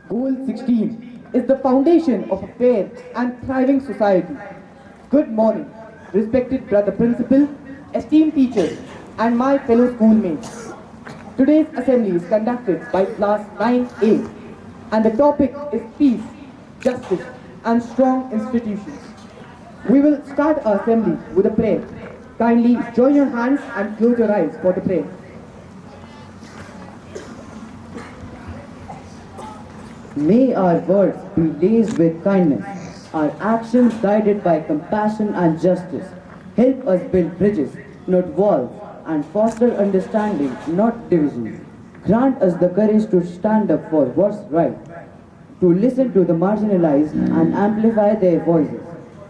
Goal 16 is the foundation of a fair and thriving society. Good morning, respected brother principal, esteemed teachers, and my fellow schoolmates. Today's assembly is conducted by class 9A, and the topic is peace, justice, and strong institutions. We will start our assembly with a prayer. Kindly join your hands and close your eyes for the prayer. May our words be laced with kindness, our actions guided by compassion and justice. Help us build bridges, not walls, and foster understanding, not divisions. Grant us the courage to stand up for what's right, to listen to the marginalized and amplify their voices.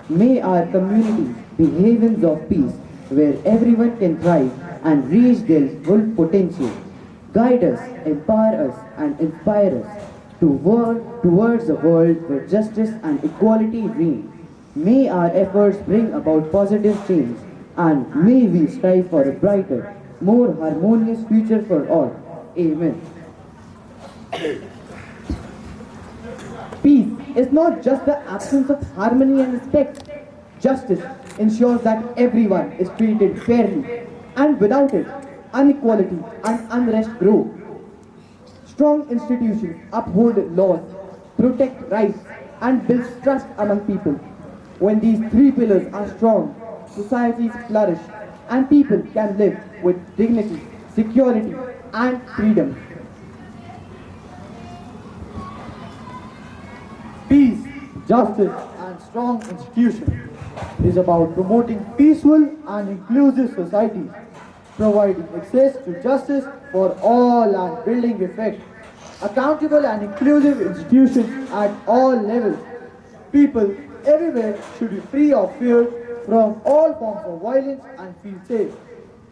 May our communities be havens of peace, where everyone can thrive and reach their full potential. Guide us, empower us, and inspire us to work towards a world where justice and equality reign. May our efforts bring about positive change, and may we strive for a brighter, more harmonious future for all. Amen. Peace is not just the absence of harmony and respect. Justice ensures that everyone is treated fairly, and without it, inequality and unrest grow. Strong institutions uphold laws, protect rights, and build trust among people. When these three pillars are strong, societies flourish, and people can live with dignity, security, and freedom. Peace, justice, and strong institutions is about promoting peaceful and inclusive societies, providing access to justice for all and building effect, accountable and inclusive institutions at all levels. People everywhere should be free of fear from all forms of violence and feel safe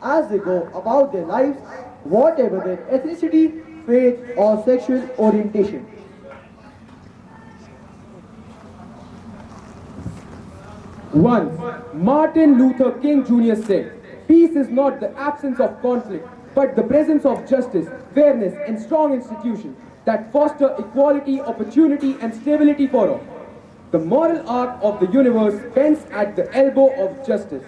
as they go about their lives, whatever their ethnicity, faith, or sexual orientation. Once, Martin Luther King Jr. said, "Peace is not the absence of conflict, but the presence of justice, fairness, and strong institutions that foster equality, opportunity, and stability for all." The moral arc of the universe bends at the elbow of justice.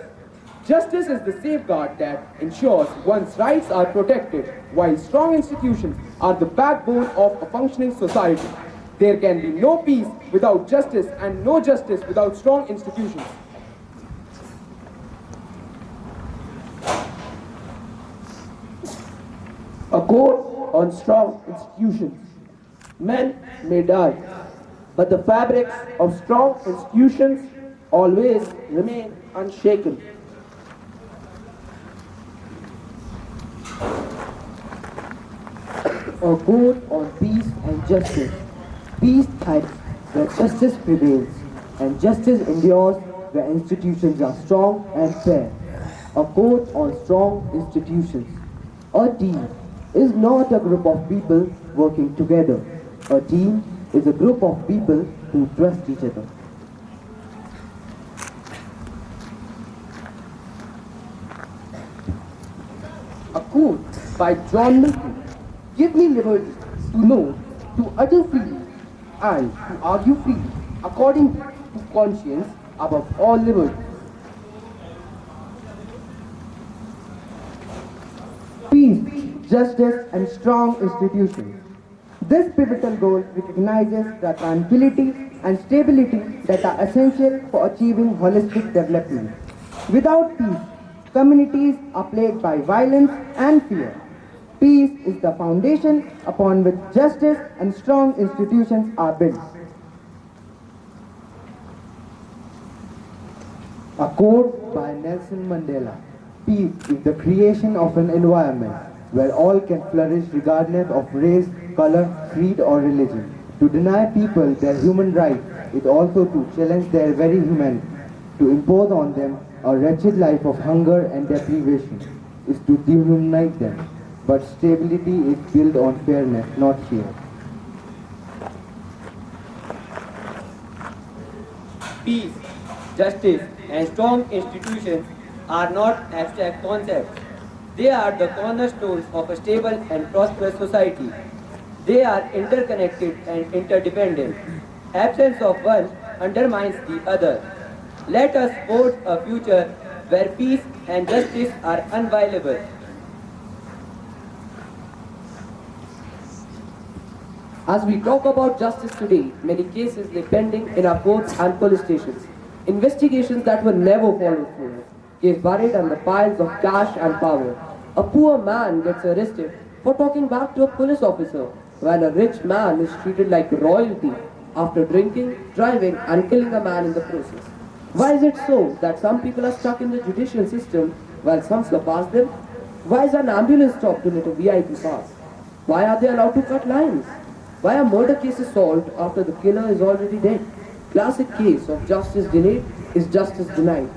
Justice is the safeguard that ensures one's rights are protected, while strong institutions are the backbone of a functioning society. There can be no peace without justice and no justice without strong institutions. A quote on strong institutions. Men may die, but the fabrics of strong institutions always remain unshaken. A quote on peace and justice. Peace thrives where justice prevails, and justice endures where institutions are strong and fair. A quote on strong institutions. A team is not a group of people working together. A team is a group of people who trust each other. A quote by John Milton. Give me liberty to know, to utter freely, and to argue freely, according to conscience, above all liberty. Peace, justice, and strong institutions. This pivotal goal recognizes the tranquility and stability that are essential for achieving holistic development. Without peace, communities are plagued by violence and fear. Peace is the foundation upon which justice and strong institutions are built. A quote by Nelson Mandela. Peace is the creation of an environment where all can flourish regardless of race, color, creed or religion. To deny people their human rights is also to challenge their very humanity. To impose on them a wretched life of hunger and deprivation is to dehumanize them. But stability is built on fairness, not fear. Peace, justice, and strong institutions are not abstract concepts. They are the cornerstones of a stable and prosperous society. They are interconnected and interdependent. Absence of one undermines the other. Let us forge a future where peace and justice are inviolable. As we talk about justice today, many cases lay pending in our courts and police stations. Investigations that were never followed through. Case buried under piles of cash and power. A poor man gets arrested for talking back to a police officer, while a rich man is treated like royalty after drinking, driving, and killing a man in the process. Why is it so that some people are stuck in the judicial system while some surpass them? Why is an ambulance stopped to let a VIP pass? Why are they allowed to cut lines? Why are murder cases solved after the killer is already dead? Classic case of justice delayed is justice denied.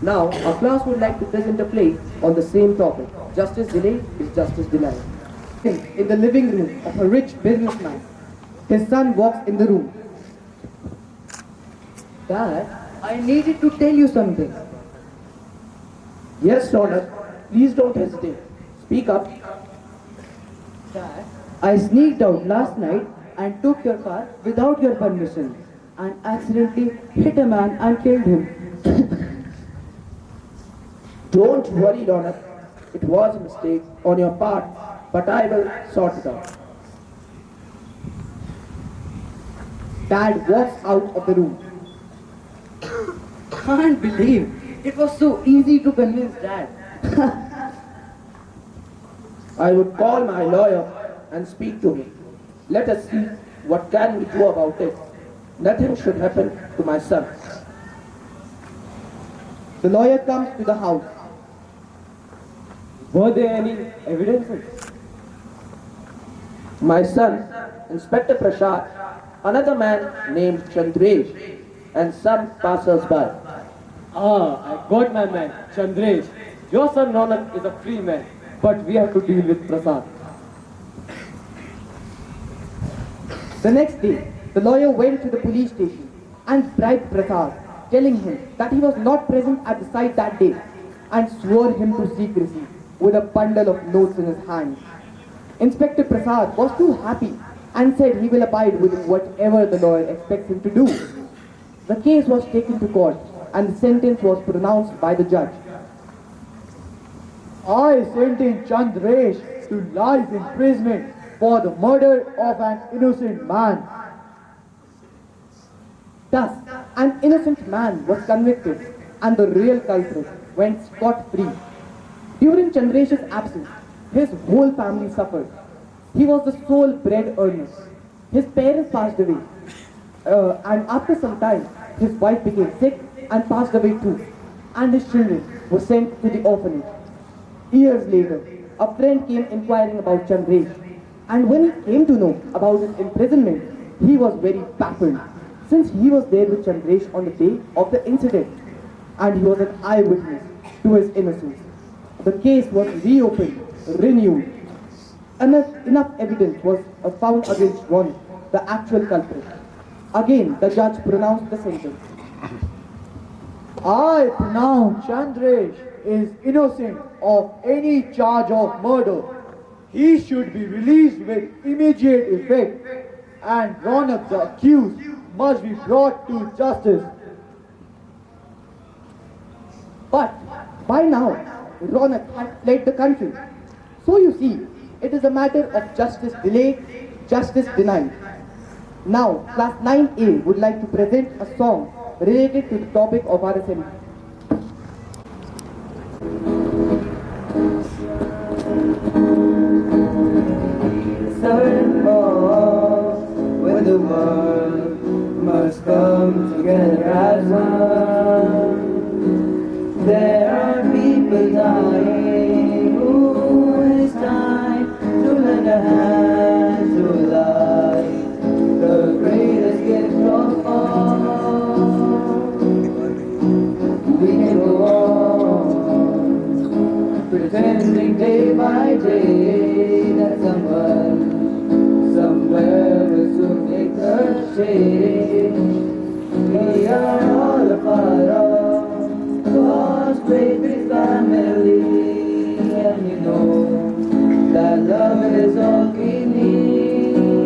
Now, our class would like to present a play on the same topic. Justice delayed is justice denied. In the living room of a rich businessman, his son walks in the room. Dad, I needed to tell you something. Yes, Ronak. Please don't hesitate. Speak up. Dad, I sneaked out last night and took your car without your permission and accidentally hit a man and killed him. Don't worry, Ronak. It was a mistake on your part, but I will sort it out. Dad walks out of the room. Can't believe it was so easy to convince Dad. I would call my lawyer and speak to him. Let us see what can we do about it. Nothing should happen to my son. The lawyer comes to the house. Were there any evidences? My son, Inspector Prashad, another man named Chandresh, and some passers-by. Ah, I got my man, Chandresh. Your son Ronak is a free man, but we have to deal with Prasad. The next day, the lawyer went to the police station and bribed Prasad, telling him that he was not present at the site that day and swore him to secrecy with a bundle of notes in his hand. Inspector Prasad was too happy and said he will abide with whatever the lawyer expects him to do. The case was taken to court and the sentence was pronounced by the judge. I sentence Chandresh to life imprisonment for the murder of an innocent man. Thus, an innocent man was convicted and the real culprit went scot-free. During Chandresh's absence, his whole family suffered. He was the sole bread earner. His parents passed away. And after some time, his wife became sick and passed away too. And his children were sent to the orphanage. Years later, a friend came inquiring about Chandresh. And when he came to know about his imprisonment, he was very baffled, since he was there with Chandresh on the day of the incident, and he was an eyewitness to his innocence. The case was reopened, renewed. Enough evidence was found against Ron, the actual culprit. Again, the judge pronounced the sentence. I pronounce Chandresh is innocent of any charge of murder. He should be released with immediate effect, and Ronak, the accused, must be brought to justice. But by now, Ronak had fled the country. So you see, it is a matter of justice delayed, justice denied. Now, class 9A would like to present a song related to the topic of our assembly. Certain fall when the world must come together as one. There are people dying who it's time to lend a hand to life, the greatest gift of all. We can go on pretending day by day that someone somewhere will soon make the change. We are all a part of God's great big family, and you know that love is all we need.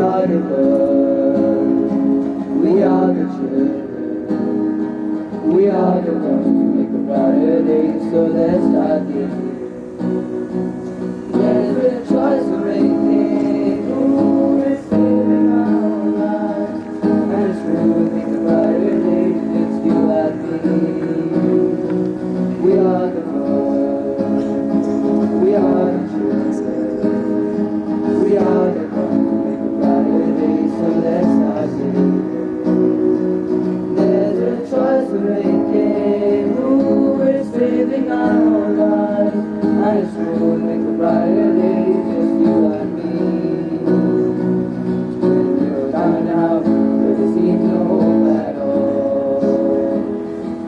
are the world, we are the children. We are the ones who make a brighter day, so let's start giving. There's been a choice we're making, oh, we're saving our own lives. And it's true, we make a brighter day, it's you and me. We are the world, we are the children. We are the ones who make a brighter day, so let's start giving. There's a choice we're making, ooh, we're saving our own lives. And it's true, we'll make a brighter day, just you and me. When you're down and out, but there seems no hope at all.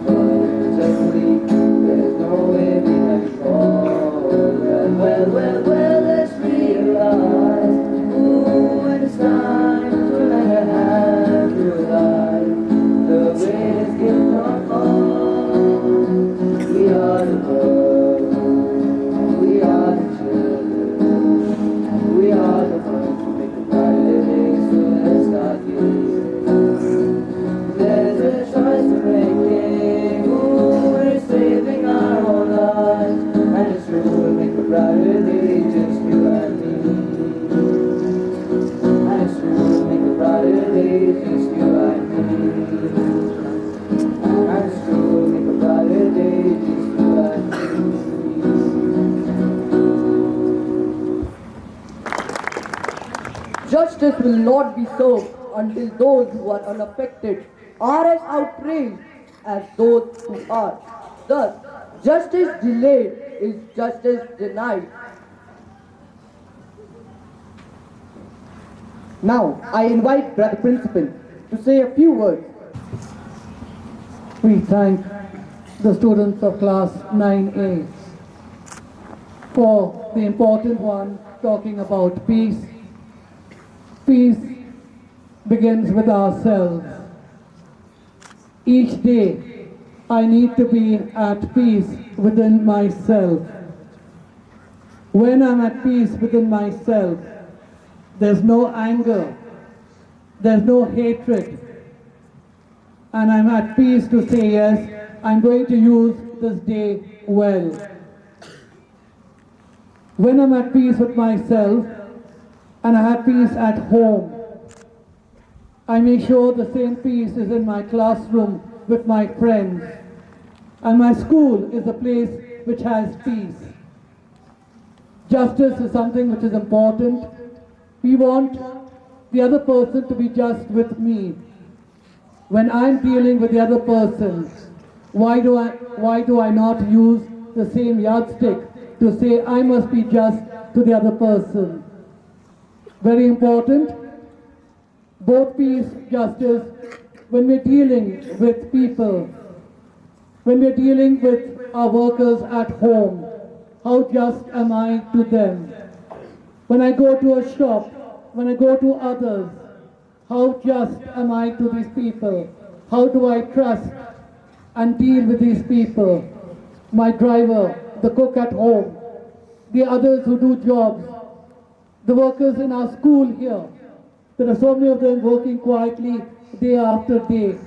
But it's just a leak, there's no way we can fall. Well, let's realize, ooh, when it's time to let a hand through life, the greatest gift of all. We are the world, we are the children, we are the ones who make a brighter day, so let's start giving. There's a choice we're making, ooh, we're saving our own lives, and it's true, we'll make a brighter day, just you and me. And it's true, we'll make a brighter day, just you and me. And it's true, we'll make a brighter day, just you and me. Justice will not be served until those who are unaffected are as outraged as those who are. Thus, justice delayed is justice denied. Now, I invite Brother Principal to say a few words. We thank the students of class 9A for the important one talking about peace. Peace begins with ourselves. Each day I need to be at peace within myself. When I'm at peace within myself, there's no anger, there's no hatred, and I'm at peace to say, yes, I'm going to use this day well. When I'm at peace with myself and I have peace at home, I make sure the same peace is in my classroom with my friends. And my school is a place which has peace. Justice is something which is important. We want the other person to be just with me. When I'm dealing with the other person, why do I not use the same yardstick to say I must be just to the other person? Very important. Both peace, justice, when we're dealing with people, when we're dealing with our workers at home, how just am I to them? When I go to a shop, when I go to others, how just am I to these people? How do I trust and deal with these people? My driver, the cook at home, the others who do jobs, the workers in our school here. There are so many of them working quietly day after day.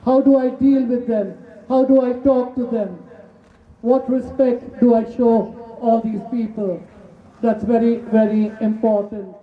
How do I deal with them? How do I talk to them? What respect do I show all these people? That's very, very important.